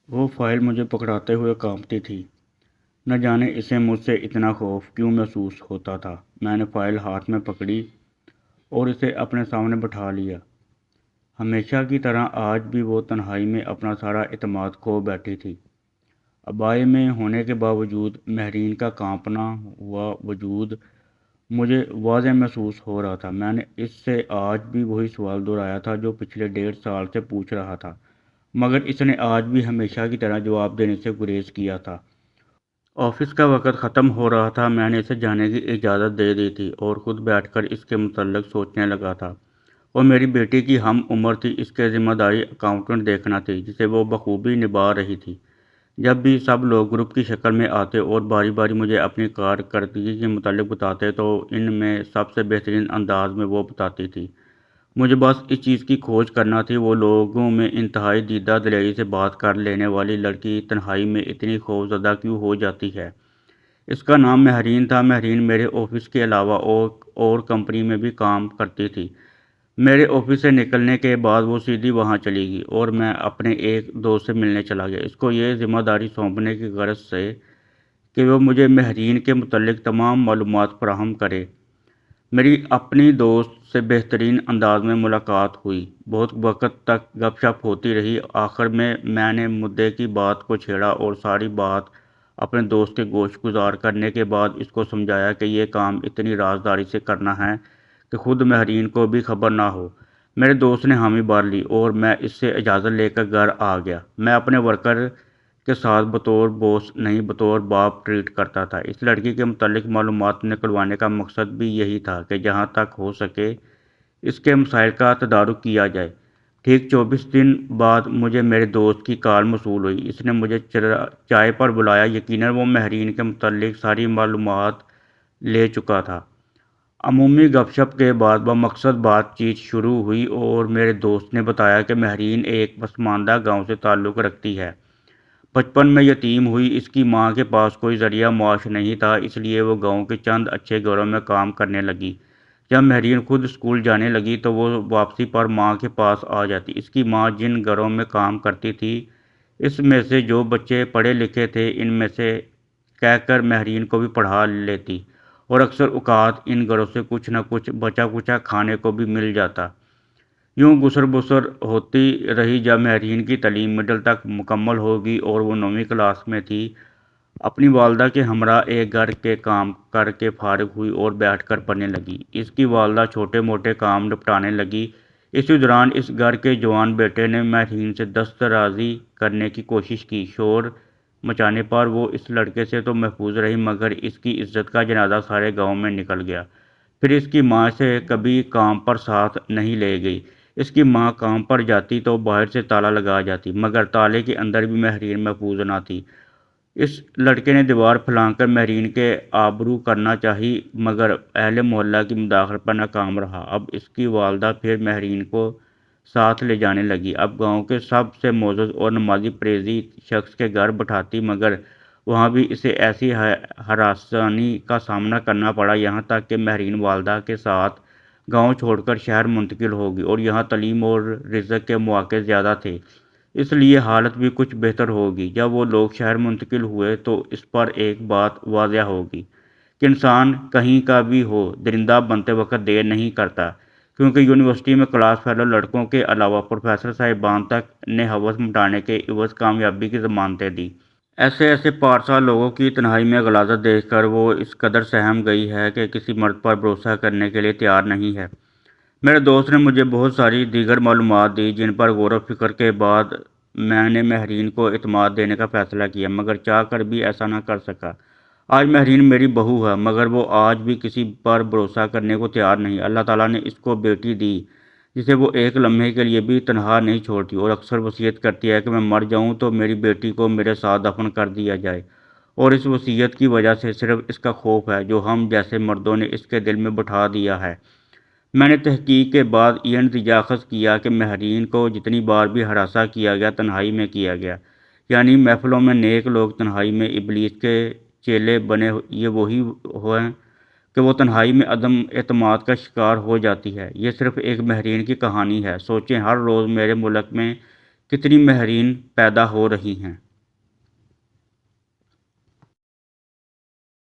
وہ فائل مجھے پکڑاتے ہوئے کانپتی تھی۔ نہ جانے اسے مجھ سے اتنا خوف کیوں محسوس ہوتا تھا۔ میں نے فائل ہاتھ میں پکڑی اور اسے اپنے سامنے بٹھا لیا۔ ہمیشہ کی طرح آج بھی وہ تنہائی میں اپنا سارا اعتماد کھو بیٹھی تھی۔ ابائے میں ہونے کے باوجود مہرین کا کانپنا ہوا وجود مجھے واضح محسوس ہو رہا تھا۔ میں نے اس سے آج بھی وہی سوال دہرایا تھا جو پچھلے 1.5 سال سے پوچھ رہا تھا، مگر اس نے آج بھی ہمیشہ کی طرح جواب دینے سے گریز کیا تھا۔ آفس کا وقت ختم ہو رہا تھا۔ میں نے اسے جانے کی اجازت دے دی تھی اور خود بیٹھ کر اس کے متعلق سوچنے لگا تھا۔ وہ میری بیٹی کی ہم عمر تھی۔ اس کی ذمہ داری اکاؤنٹنٹ دیکھنا تھی جسے وہ بخوبی نبھا رہی تھی۔ جب بھی سب لوگ گروپ کی شکل میں آتے اور باری باری مجھے اپنی کارکردگی کے متعلق بتاتے تو ان میں سب سے بہترین انداز میں وہ بتاتی تھی۔ مجھے بس اس چیز کی کھوج کرنا تھی، وہ لوگوں میں انتہائی دیدہ دلیری سے بات کر لینے والی لڑکی تنہائی میں اتنی خوف زدہ کیوں ہو جاتی ہے۔ اس کا نام مہرین تھا۔ مہرین میرے آفس کے علاوہ اور کمپنی میں بھی کام کرتی تھی۔ میرے آفس سے نکلنے کے بعد وہ سیدھی وہاں چلی گئی اور میں اپنے ایک دوست سے ملنے چلا گیا، اس کو یہ ذمہ داری سونپنے کی غرض سے کہ وہ مجھے مہرین کے متعلق تمام معلومات فراہم کرے۔ میری اپنی دوست سے بہترین انداز میں ملاقات ہوئی۔ بہت وقت تک گپ شپ ہوتی رہی۔ آخر میں نے مدعے کی بات کو چھیڑا اور ساری بات اپنے دوست کے گوش گزار کرنے کے بعد اس کو سمجھایا کہ یہ کام اتنی رازداری سے کرنا ہے کہ خود مہرین کو بھی خبر نہ ہو۔ میرے دوست نے حامی بھر لی اور میں اس سے اجازت لے کر گھر آ گیا۔ میں اپنے ورکر کے ساتھ بطور باس نہیں بطور باپ ٹریٹ کرتا تھا۔ اس لڑکی کے متعلق معلومات نکلوانے کا مقصد بھی یہی تھا کہ جہاں تک ہو سکے اس کے مسائل کا تدارک کیا جائے۔ ٹھیک 24 دن بعد مجھے میرے دوست کی کال موصول ہوئی۔ اس نے مجھے چائے پر بلایا۔ یقیناً وہ مہرین کے متعلق ساری معلومات لے چکا تھا۔ عمومی گپ شپ کے بعد بمقصد بات چیت شروع ہوئی اور میرے دوست نے بتایا کہ مہرین ایک پسماندہ گاؤں سے تعلق رکھتی ہے۔ بچپن میں یتیم ہوئی۔ اس کی ماں کے پاس کوئی ذریعہ معاش نہیں تھا، اس لیے وہ گاؤں کے چند اچھے گھروں میں کام کرنے لگی۔ جب مہرین خود اسکول جانے لگی تو وہ واپسی پر ماں کے پاس آ جاتی۔ اس کی ماں جن گھروں میں کام کرتی تھی اس میں سے جو بچے پڑھے لکھے تھے ان میں سے کہہ کر مہرین کو بھی پڑھا لیتی اور اکثر اوقات ان گھروں سے کچھ نہ کچھ بچا کچا کھانے کو بھی مل جاتا۔ یوں گزر بسر ہوتی رہی۔ جب مہرین کی تعلیم مڈل تک مکمل ہو گئی اور وہ 9ویں کلاس میں تھی، اپنی والدہ کے ہمراہ ایک گھر کے کام کر کے فارغ ہوئی اور بیٹھ کر پڑھنے لگی۔ اس کی والدہ چھوٹے موٹے کام نپٹانے لگی۔ اسی دوران اس گھر کے جوان بیٹے نے مہرین سے دسترازی کرنے کی کوشش کی۔ شور مچانے پر وہ اس لڑکے سے تو محفوظ رہی مگر اس کی عزت کا جنازہ سارے گاؤں میں نکل گیا۔ پھر اس کی ماں سے کبھی کام پر ساتھ نہیں لے گئی۔ اس کی ماں کام پر جاتی تو باہر سے تالا لگا جاتی مگر تالے کے اندر بھی مہرین محفوظ نہ تھی۔ اس لڑکے نے دیوار پھلانگ کر مہرین کے آبرو کرنا چاہی مگر اہل محلہ کی مداخلت پر ناکام رہا۔ اب اس کی والدہ پھر مہرین کو ساتھ لے جانے لگی۔ اب گاؤں کے سب سے معزز اور نمازی پرہیزی شخص کے گھر بٹھاتی مگر وہاں بھی اسے ایسی ہراسانی کا سامنا کرنا پڑا، یہاں تک کہ مہرین والدہ کے ساتھ گاؤں چھوڑ کر شہر منتقل ہو گئی اور یہاں تعلیم اور رزق کے مواقع زیادہ تھے، اس لیے حالت بھی کچھ بہتر ہوگی۔ جب وہ لوگ شہر منتقل ہوئے تو اس پر ایک بات واضح ہوگی کہ انسان کہیں کا بھی ہو درندہ بنتے وقت دیر نہیں کرتا، کیونکہ یونیورسٹی میں کلاس فیلو لڑکوں کے علاوہ پروفیسر صاحبان تک نے ہوس مٹانے کے عوض کامیابی کی ضمانتیں دی۔ ایسے پارسا لوگوں کی تنہائی میں غلاظت دیکھ کر وہ اس قدر سہم گئی ہے کہ کسی مرد پر بھروسہ کرنے کے لیے تیار نہیں ہے۔ میرے دوست نے مجھے بہت ساری دیگر معلومات دی جن پر غور و فکر کے بعد میں نے مہرین کو اعتماد دینے کا فیصلہ کیا، مگر چاہ کر بھی ایسا نہ کر سکا۔ آج مہرین میری بہو ہے مگر وہ آج بھی کسی پر بھروسہ کرنے کو تیار نہیں۔ اللہ تعالیٰ نے اس کو بیٹی دی جسے وہ ایک لمحے کے لیے بھی تنہا نہیں چھوڑتی اور اکثر وصیت کرتی ہے کہ میں مر جاؤں تو میری بیٹی کو میرے ساتھ دفن کر دیا جائے، اور اس وصیت کی وجہ سے صرف اس کا خوف ہے جو ہم جیسے مردوں نے اس کے دل میں بٹھا دیا ہے۔ میں نے تحقیق کے بعد یہ نتیجہ اخذ کیا کہ مہرین کو جتنی بار بھی ہراساں کیا گیا تنہائی میں کیا گیا، یعنی محفلوں میں نیک لوگ تنہائی میں ابلیس کے چیلے بنے یہ وہی ہیں کہ وہ تنہائی میں عدم اعتماد کا شکار ہو جاتی ہے۔ یہ صرف ایک مہرین کی کہانی ہے۔ سوچیں ہر روز میرے ملک میں کتنی مہرین پیدا ہو رہی ہیں۔